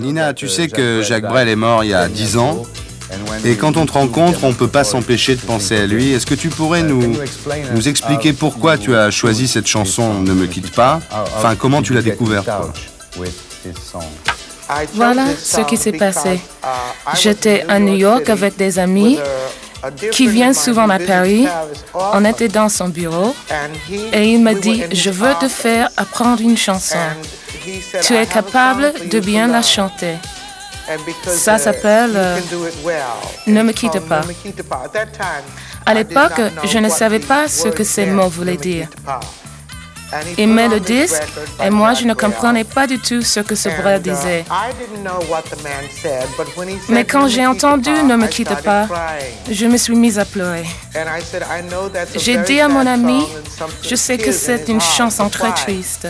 Nina, tu sais que Jacques Brel est mort il y a 10 ans. Et quand on te rencontre, on ne peut pas s'empêcher de penser à lui. Est-ce que tu pourrais nous expliquer pourquoi tu as choisi cette chanson « Ne me quitte pas » Enfin, comment tu l'as découverte, quoi. Voilà ce qui s'est passé. J'étais à New York avec des amis qui viennent souvent à Paris. On était dans son bureau et il m'a dit « Je veux te faire apprendre une chanson. Tu es capable de bien la chanter. » Ça s'appelle « Ne me quitte pas ». À l'époque, je ne savais pas ce que ces mots voulaient dire. Il met le disque et moi, je ne comprenais pas du tout ce que ce Brel disait. Mais quand j'ai entendu « Ne me quitte pas », je me suis mise à pleurer. J'ai dit à mon ami, je sais que c'est une chanson très triste,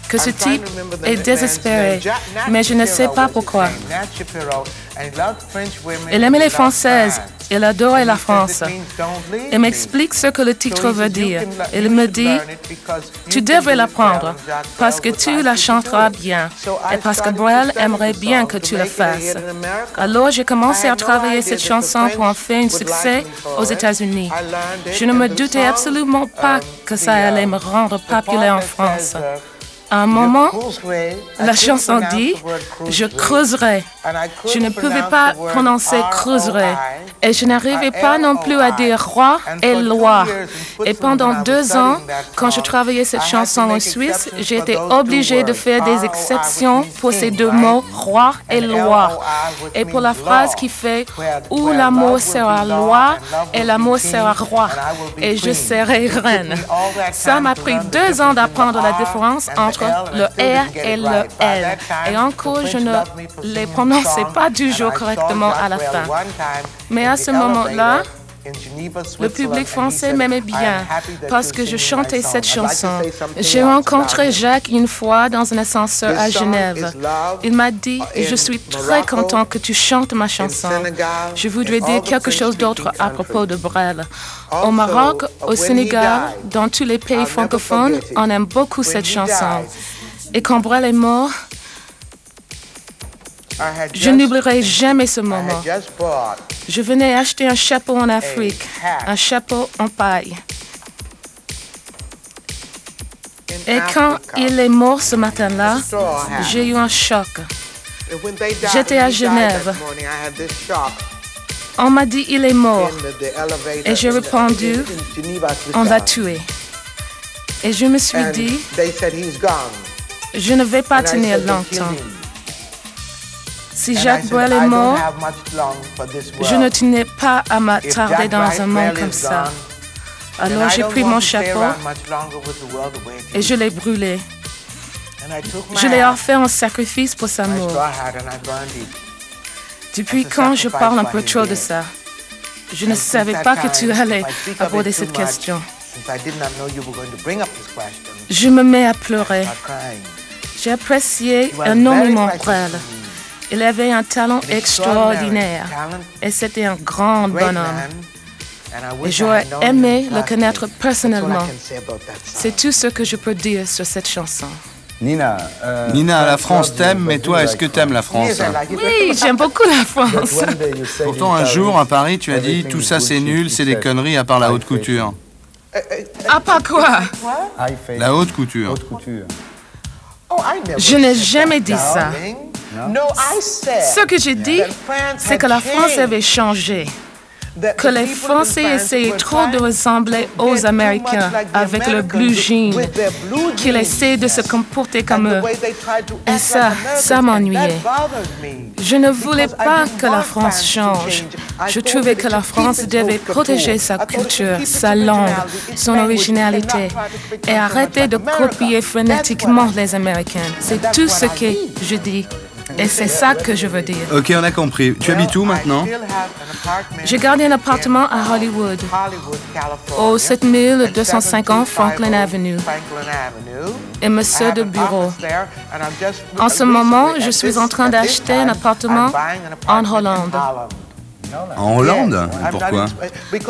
que ce type est désespéré, mais je ne sais pas pourquoi. Il aimait les Françaises, il adorait la France. Il m'explique ce que le titre veut dire. Il me dit, tu devrais l'apprendre parce que tu la chanteras bien et parce que Brel aimerait bien que tu le fasses. Alors j'ai commencé à travailler cette chanson pour en faire un succès aux États-Unis. Je ne me doutais absolument pas que ça allait me rendre populaire en France. À un moment, la chanson dit « Je creuserai ». Je ne pouvais pas prononcer « creuserai » et je n'arrivais pas non plus à dire « roi » et « loi ». Et pendant 2 ans, quand je travaillais cette chanson en Suisse, j'ai été obligée de faire des exceptions pour ces 2 mots « roi » et « loi ». Et pour la phrase qui fait « où l'amour sera loi et l'amour sera roi et je serai reine ». Ça m'a pris 2 ans d'apprendre la différence entre le R et le L. Et encore, je ne les prononçais pas toujours correctement à la fin. Mais à ce moment-là, le public français m'aimait bien parce que je chantais cette chanson. J'ai rencontré Jacques une fois dans un ascenseur à Genève. Il m'a dit « Je suis très content que tu chantes ma chanson. Je voudrais dire quelque chose d'autre à propos de Brel. Au Maroc, au Sénégal, dans tous les pays francophones, on aime beaucoup cette chanson. Et quand Brel est mort, je n'oublierai jamais ce moment. Je venais acheter un chapeau en Afrique, un chapeau en paille. Et quand il est mort ce matin-là, j'ai eu un choc. J'étais à Genève. On m'a dit, il est mort. Et j'ai répondu, on l'a tué. Et je me suis dit, je ne vais pas tenir longtemps. Si Jacques Brel est mort, je ne tenais pas à m'attarder dans un monde comme ça. Alors j'ai pris mon chapeau et je l'ai brûlé. Je l'ai offert en sacrifice pour sa mort. Depuis quand je parle un peu trop de ça? Je ne savais pas que tu allais aborder cette question. Je me mets à pleurer. J'ai apprécié énormément Brel. Il avait un talent extraordinaire et c'était un grand bonhomme. Et j'aurais aimé le connaître personnellement. C'est tout ce que je peux dire sur cette chanson. Nina, la France t'aime, mais toi, est-ce que t'aimes la France? Oui, j'aime beaucoup la France. Pourtant, un jour, à Paris, tu as dit « Tout ça, c'est nul, c'est des conneries à part la haute couture ». À part quoi? La haute couture. Je n'ai jamais dit ça. Ce que j'ai dit, c'est que la France avait changé, que les Français essayaient trop de ressembler aux Américains avec le blue jean, qu'ils essaient de se comporter comme eux. Et ça m'ennuyait. Je ne voulais pas que la France change. Je trouvais que la France devait protéger sa culture, sa langue, son originalité et arrêter de copier frénétiquement les Américains. C'est tout ce que je dis. Et c'est ça que je veux dire. Ok, on a compris. Tu habites où maintenant? J'ai gardé un appartement à Hollywood, au 7250 Franklin Avenue. Et me sert de bureau. En ce moment, je suis en train d'acheter un appartement en Hollande. En Hollande? Pourquoi?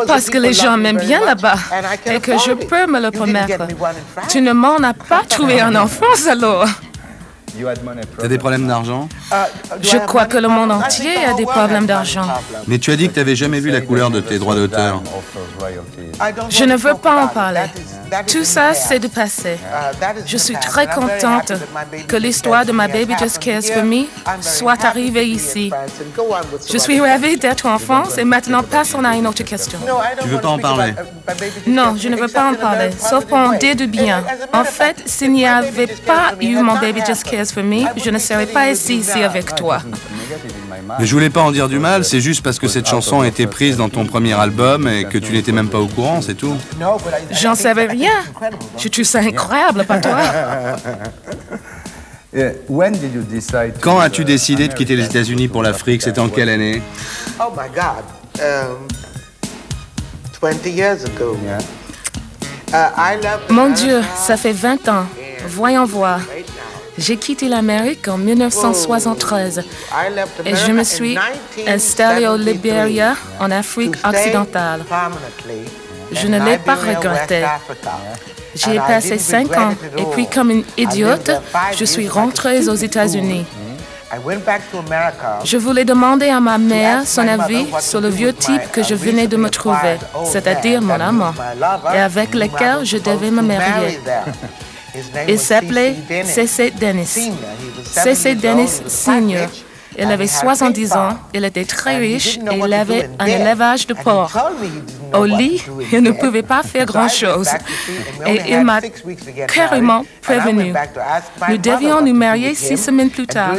Parce que les gens m'aiment bien là-bas et que je peux me le permettre. Tu ne m'en as pas trouvé en enfance alors? T'as des problèmes d'argent? Je crois que le monde entier a des problèmes d'argent. Mais tu as dit que t'avais jamais vu la couleur de tes droits d'auteur. Je ne veux pas en parler. Tout ça, c'est du passé. Je suis très contente que l'histoire de My Baby Just Cares for Me soit arrivée ici. Je suis ravie d'être en France et maintenant passons à une autre question. Tu veux pas en parler? Non, je ne veux pas en parler, sauf pour en dire du bien. En fait, s'il n'y avait pas eu mon Baby Just Cares for Me, je ne serais pas ici avec toi. Mais je voulais pas en dire du mal, c'est juste parce que cette chanson a été prise dans ton premier album et que tu n'étais même pas au courant, c'est tout. J'en savais rien. Je trouve ça incroyable, pas toi? Quand as-tu décidé de quitter les États-Unis pour l'Afrique? C'était en quelle année? Oh my God. 20 years ago. Mon Dieu, ça fait 20 ans. Voyons voir. J'ai quitté l'Amérique en 1973 et je me suis installé au Libéria, en Afrique occidentale. Je ne l'ai pas regretté. J'y ai passé 5 ans et puis, comme une idiote, je suis rentrée aux États-Unis. Je voulais demander à ma mère son avis sur le vieux type que je venais de me trouver, c'est-à-dire mon amant, et avec lequel je devais me marier. Il s'appelait C.C. Dennis. C.C. Dennis Sr. Il avait 70 ans, il était très riche et il avait un élevage de porcs. Au lit, il ne pouvait pas faire grand-chose. Et il m'a carrément prévenu. Nous devions nous marier 6 semaines plus tard.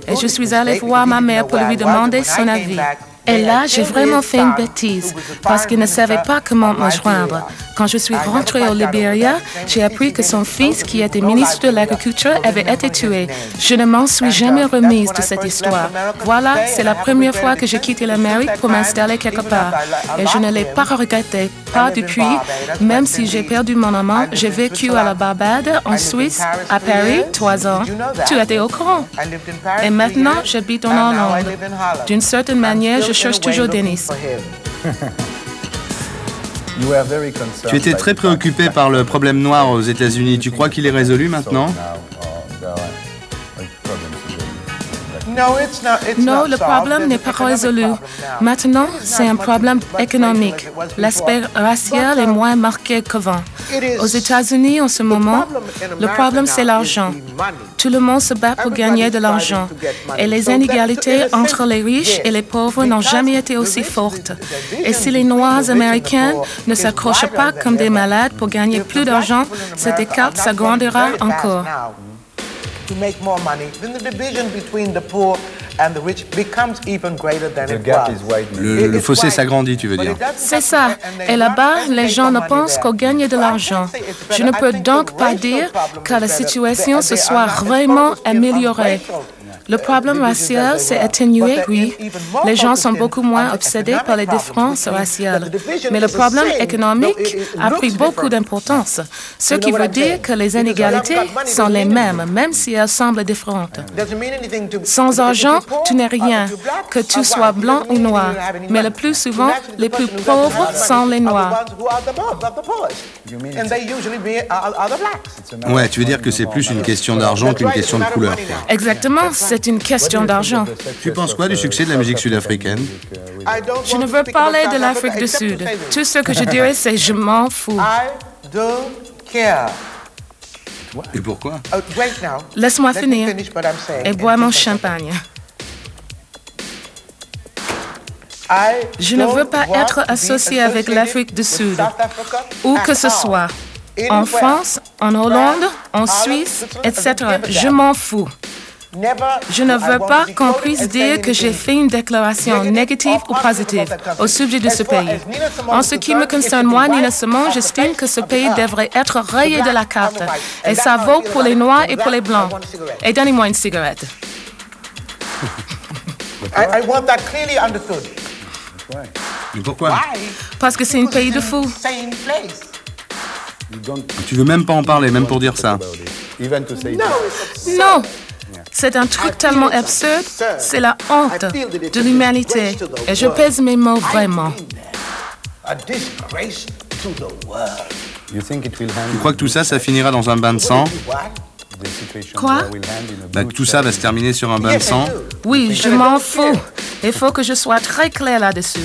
Et je suis allée voir ma mère pour lui demander son avis. Et là, j'ai vraiment fait une bêtise parce qu'il ne savait pas comment me joindre. Quand je suis rentrée au Libéria, j'ai appris que son fils, qui était ministre de l'Agriculture, avait été tué. Je ne m'en suis jamais remise de cette histoire. Voilà, c'est la première fois que j'ai quitté l'Amérique pour m'installer quelque part. Et je ne l'ai pas regretté, pas depuis. Même si j'ai perdu mon amant, j'ai vécu à la Barbade, en Suisse, à Paris, 3 ans. Tu étais au courant. Et maintenant, j'habite en Hollande. D'une certaine manière, je cherche toujours Dennis. Tu étais très préoccupé par le problème noir aux États-Unis. Tu crois qu'il est résolu maintenant? Non, le problème n'est pas résolu. Maintenant, c'est un problème économique. L'aspect racial est moins marqué qu'avant. Aux États-Unis, en ce moment, le problème, c'est l'argent. Tout le monde se bat pour gagner de l'argent. Et les inégalités entre les riches et les pauvres n'ont jamais été aussi fortes. Et si les Noirs américains ne s'accrochent pas comme des malades pour gagner plus d'argent, cet écart s'agrandira encore. To make more money, then the division between the poor and the rich becomes even greater than it was. Le fossé s'agrandit, tu veux dire? C'est ça. Et là-bas, les gens ne pensent qu'au gagner de l'argent. Je ne peux donc pas dire que la situation se soit vraiment améliorée. Le problème racial s'est atténué, oui. Les gens sont beaucoup moins obsédés par les différences raciales. Mais le problème économique a pris beaucoup d'importance, ce qui veut dire que les inégalités sont les mêmes, même si elles semblent différentes. Sans argent, tu n'es rien, que tu sois blanc ou noir. Mais le plus souvent, les plus pauvres sont les noirs. Ouais, tu veux dire que c'est plus une question d'argent qu'une question de couleur, quoi. Exactement, c'est une question d'argent. Tu penses quoi du succès de la musique sud-africaine? Je ne veux parler de l'Afrique du Sud. Tout ce que je dirais, c'est je m'en fous. Et pourquoi? Laisse-moi finir et boire mon champagne. Je ne veux pas être associé avec l'Afrique du Sud, où que ce soit, en France, en Hollande, en Suisse, etc. Je m'en fous. Je ne veux pas qu'on puisse dire que j'ai fait une déclaration négative ou positive au sujet de ce pays. En ce qui me concerne, moi, Nina Simone, j'estime que ce pays devrait être rayé de la carte. Et ça vaut pour les Noirs et pour les Blancs. Et donnez-moi une cigarette. Mais pourquoi? Parce que c'est un pays de fous. Tu veux même pas en parler, même pour dire ça? Non. C'est un truc tellement absurde, c'est la honte de l'humanité. Et je pèse mes mots vraiment. Tu crois que tout ça, ça finira dans un bain de sang? Quoi? Bah, que tout ça va se terminer sur un bain de sang? Oui, je m'en fous. Il faut que je sois très clair là-dessus.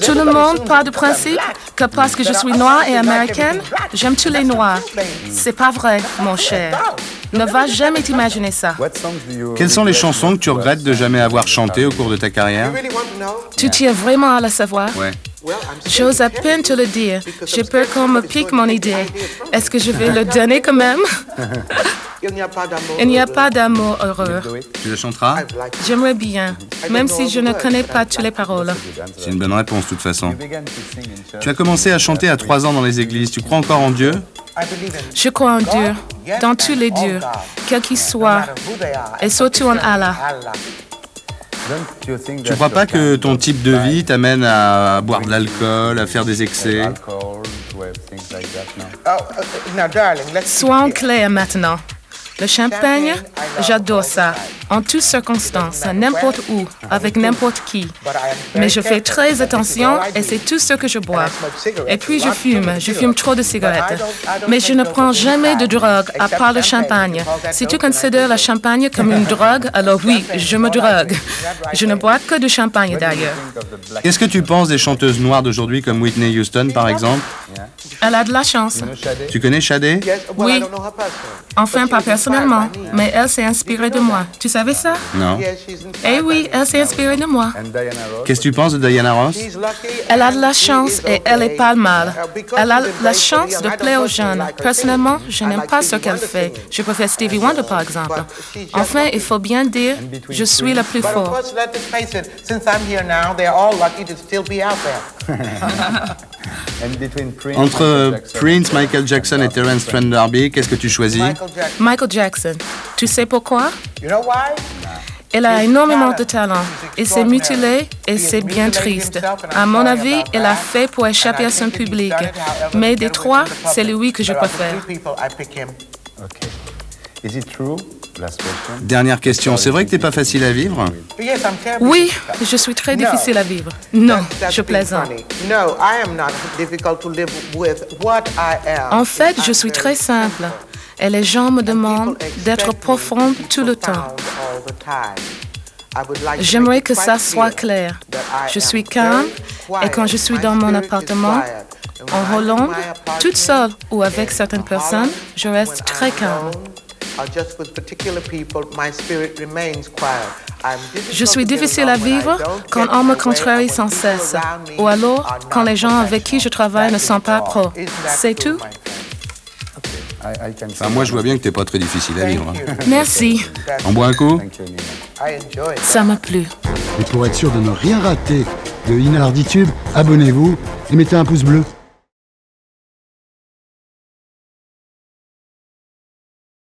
Tout le monde part du principe que parce que je suis noire et américaine, j'aime tous les noirs. C'est pas vrai, mon cher. Ne va jamais t'imaginer ça. Quelles sont les chansons que tu regrettes de jamais avoir chantées au cours de ta carrière? Tu tiens vraiment à le savoir? Ouais. J'ose à peine te le dire. J'ai peur qu'on me pique mon idée. Est-ce que je vais le donner quand même? Il n'y a pas d'amour heureux. Tu la chanteras? J'aimerais bien, même si je ne connais pas toutes les paroles. C'est une bonne réponse, de toute façon. Tu as commencé à chanter à 3 ans dans les églises. Tu crois encore en Dieu? Je crois en Dieu, dans tous les dieux, quels qu'ils soient, et surtout en Allah. Tu crois pas que ton type de vie t'amène à boire de l'alcool, à faire des excès? Sois clair maintenant. Le champagne, j'adore ça, en toutes circonstances, n'importe où, avec n'importe qui. Mais je fais très attention et c'est tout ce que je bois. Et puis je fume trop de cigarettes. Mais je ne prends jamais de drogue à part le champagne. Si tu considères le champagne comme une drogue, alors oui, je me drogue. Je ne bois que du champagne d'ailleurs. Qu'est-ce que tu penses des chanteuses noires d'aujourd'hui comme Whitney Houston par exemple? Elle a de la chance. Tu connais Shadé? Oui. Enfin, pas personnellement, mais elle s'est inspirée de moi. Tu savais ça? Non. Eh oui, elle s'est inspirée de moi. Qu'est-ce que tu penses de Diana Ross? Elle a de la chance et elle est pas mal. Elle a la chance de plaire aux jeunes. Personnellement, je n'aime pas ce qu'elle fait. Je préfère Stevie Wonder, par exemple. Enfin, il faut bien dire, je suis la plus forte. Entre Prince, Michael Jackson et Terence Trent D'Arby, qu'est-ce que tu choisis? Michael Jackson. Tu sais pourquoi? Il a énormément de talent. Il s'est mutilé et c'est bien triste. À mon avis, il a fait pour échapper à son public. Mais des trois, c'est lui que je préfère. Dernière question, c'est vrai que t'es pas facile à vivre? Oui, je suis très difficile à vivre. Non, je plaisante. En fait, je suis très simple. Et les gens me demandent d'être profonde tout le temps. J'aimerais que ça soit clair. Je suis calme et quand je suis dans mon appartement, en Hollande, toute seule ou avec certaines personnes, je reste très calme. Je suis difficile à vivre quand on me contrarie sans cesse, ou alors quand les gens avec qui je travaille ne sont pas pros. C'est tout. Enfin, moi, je vois bien que t'es pas très difficile à vivre. Merci. On boit un coup? Ça m'a plu. Et pour être sûr de ne rien rater de Inarditube, abonnez-vous et mettez un pouce bleu.